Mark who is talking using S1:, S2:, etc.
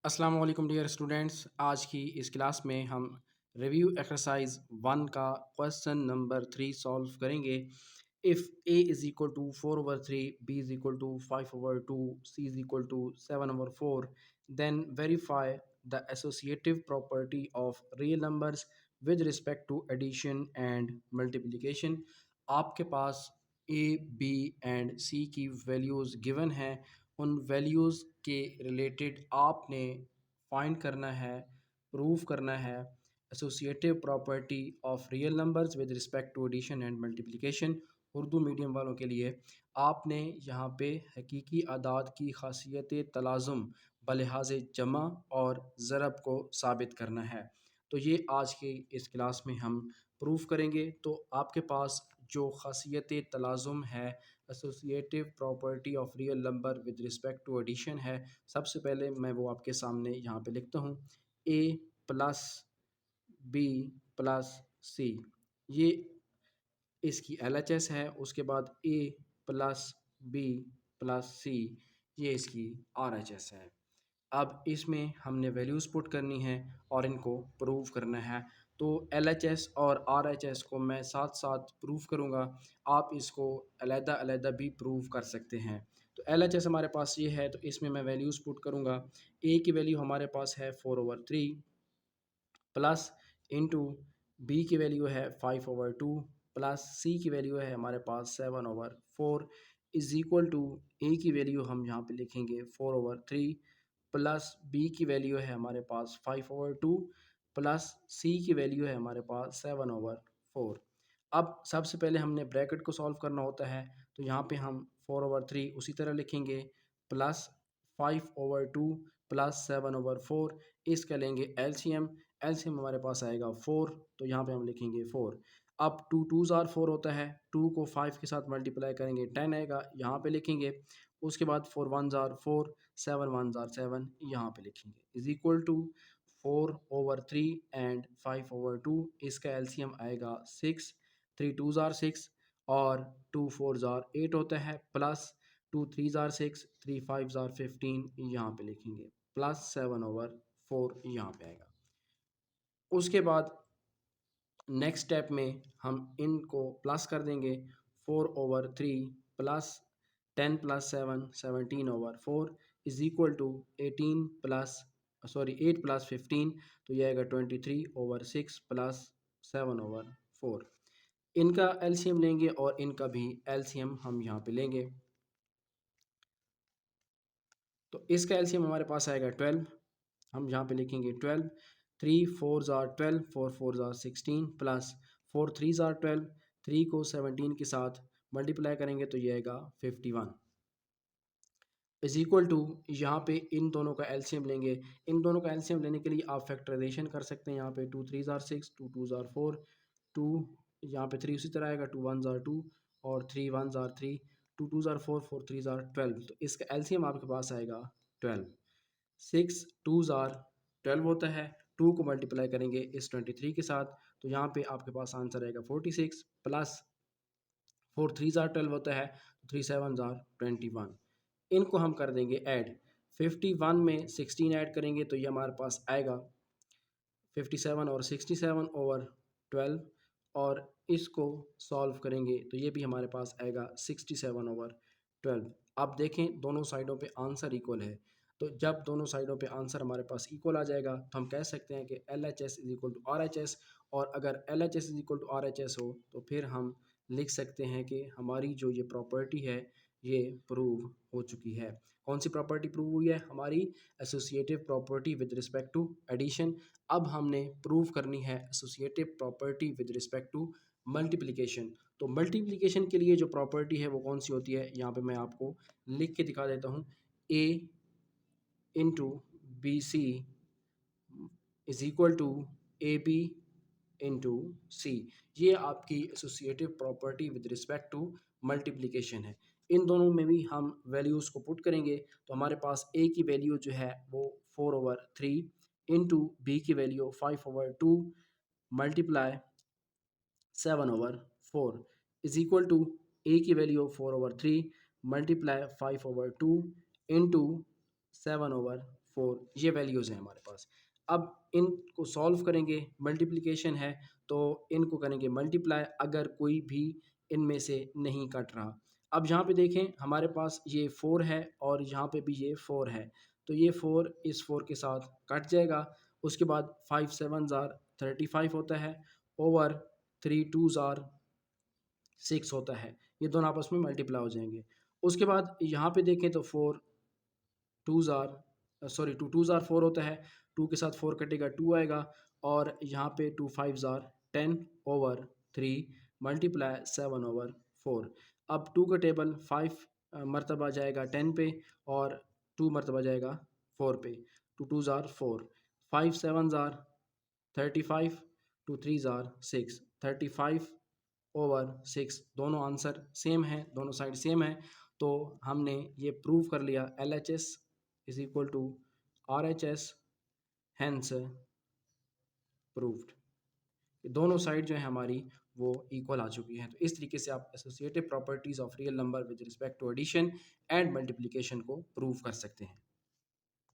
S1: अस्सलाम वालेकुम dear students. आज की इस क्लास में हम रिव्यू एक्सरसाइज 1 का क्वेश्चन नंबर 3 सॉल्व करेंगे। If a is equal to 4/3, b is equal to 5/2, c is equal to 7/4, then verify the associative property of real numbers with respect to addition and multiplication. आपके पास a, b and c की values given है। उन values के related आपने find करना है, prove करना है associative property of real numbers with respect to addition and multiplication. Urdu medium वालों के लिए आपने यहाँ पे हकीकी अदाद की खासियत तलाज़ुम बलिहाज जमा और ज़रब को साबित करना है। तो ये आज की इस क्लास में हम प्रूफ करेंगे। तो आपके पास जो खासियत तलाज़ुम है, associative property of real number with respect to addition है, सबसे पहले मैं वो आपके सामने यहाँ पे लिखता हूँ। ए प्लस बी प्लस सी, ये इसकी LHS है। उसके बाद ए प्लस बी प्लस सी, ये इसकी RHS है। अब इसमें हमने वैल्यूज़ पुट करनी है और इनको प्रूव करना है। तो LHS और RHS को मैं साथ साथ प्रूव करूँगा, आप इसको अलग-अलग भी प्रूव कर सकते हैं। तो LHS हमारे पास ये है, तो इसमें मैं वैल्यूज़ पुट करूँगा। ए की वैल्यू हमारे पास है 4/3 प्लस इंटू बी की वैल्यू है 5/2 प्लस सी की वैल्यू है हमारे पास 7/4 इज़ इक्वल टू ए की वैल्यू हम यहाँ पे लिखेंगे 4/3 प्लस बी की वैल्यू है हमारे पास 5/2 प्लस सी की वैल्यू है हमारे पास 7/4। अब सबसे पहले हमने ब्रैकेट को सॉल्व करना होता है, तो यहाँ पे हम 4/3 उसी तरह लिखेंगे प्लस 5/2 प्लस 7/4, इसका लेंगे एलसीएम। एलसीएम हमारे पास आएगा 4, तो यहाँ पे हम लिखेंगे 4। अब 2 2s आर 4 होता है, 2 को 5 के साथ मल्टीप्लाई करेंगे 10 आएगा, यहाँ पे लिखेंगे। उसके बाद 4 1s आर 4, 7 1s आर 7, यहाँ पे लिखेंगे इज इक्वल टू 4/3 एंड 5/2, इसका एलसीएम आएगा 6, 3 2s आर 6 और 2 4s आर 8 होता है, plus 2 3s are 6, 3 5s are 15, यहाँ पे लिखेंगे प्लस 7/4, यहाँ पे आएगा। उसके बाद नेक्स्ट स्टेप में हम इनको प्लस कर देंगे। 4/3 plus 10 plus 7 17/4 is equal to 8 plus 15, तो ये आएगा 23/6 प्लस 7/4। इनका एलसीएम लेंगे और इनका भी एलसीएम हम यहाँ पे लेंगे। तो इसका एलसीएम हमारे पास आएगा 12, हम यहाँ पे लिखेंगे 12, 3 4s are 12, 4 4s are 16 plus 4 3s are 12, 3 को 17 के साथ मल्टीप्लाई करेंगे तो ये आएगा 51 इज इक्वल टू, यहाँ पे इन दोनों का एलसीएम लेंगे। इन दोनों का एलसीएम लेने के लिए आप फैक्टराइजेशन कर सकते हैं। यहाँ पे 2 3s आर 6, 2 2s आर 4, 2 यहाँ पे 3 उसी तरह आएगा, 2 1s आर 2 और 3 1s are 3, 2 2s are 4, 4 3s are 12, तो इसका एलसीएम आपके पास आएगा 12। 6 2s आर 12 होता है, 2 को मल्टीप्लाई करेंगे इस 23 के साथ, तो यहाँ पे आपके पास आंसर आएगा 46 प्लस 4 3s आर 12 होता है, 3 7s आर 21। इनको हम कर देंगे ऐड। 51 में 16 ऐड करेंगे तो ये हमारे पास आएगा 57 और 67/12, और इसको सॉल्व करेंगे तो ये भी हमारे पास आएगा 67/12। आप देखें दोनों साइडों पे आंसर इक्वल है, तो जब दोनों साइडों पे आंसर हमारे पास इक्वल आ जाएगा तो हम कह सकते हैं कि LHS is equal to RHS, और अगर LHS is equal to RHS हो तो फिर हम लिख सकते हैं कि हमारी जो ये प्रॉपर्टी है ये प्रूव हो चुकी है। कौन सी प्रॉपर्टी प्रूव हुई है? हमारी associative property with respect to addition. अब हमने प्रूव करनी है associative property with respect to multiplication. तो मल्टीप्लिकेशन के लिए जो प्रॉपर्टी है वो कौन सी होती है, यहाँ पे मैं आपको लिख के दिखा देता हूँ। A into B C is equal to A B into C, ये आपकी associative property with respect to multiplication है। इन दोनों में भी हम वैल्यूज़ को पुट करेंगे, तो हमारे पास ए की वैल्यू जो है वो 4/3 इंटू बी की value 5/2 multiply 7/4 is equal to A की वैल्यू 4/3 मल्टीप्लाई 5/2 इंटू 7/4 4 ये वैल्यूज़ हैं हमारे पास। अब इनको सॉल्व करेंगे, मल्टीप्लिकेशन है तो इनको करेंगे मल्टीप्लाई अगर कोई भी इनमें से नहीं कट रहा। अब यहाँ पे देखें हमारे पास ये 4 है और यहाँ पे भी ये 4 है, तो ये 4 इस 4 के साथ कट जाएगा। उसके बाद 5 7 ज़ार 35 होता है, ओवर 3 2 ज़ार 6 होता है। ये दोनों आपस में मल्टीप्लाई हो जाएंगे। उसके बाद यहाँ पे देखें तो 4 2 ज़ार सॉरी 2 2 ज़ार 4 होता है, 2 के साथ 4 कटेगा 2 आएगा, और यहाँ पे 2 5 ज़ार 10 ओवर 3 मल्टीप्लाई 7 ओवर 4। अब 2 का टेबल 5 मरतबा जाएगा 10 पे और 2 मरतबा जाएगा 4 पे। 2 2 ज़ार 4, 5 7 ज़ार 35, 2 3 ज़ार 6, 35 ओवर 6। दोनों आंसर सेम है, दोनों साइड सेम है, तो हमने ये प्रूव कर लिया LHS is equal to RHS, hence proved. दोनों साइड जो है हमारी वो इक्वल आ चुकी हैं। तो इस तरीके से आप associative properties of real number with respect to addition and multiplication को प्रूव कर सकते हैं।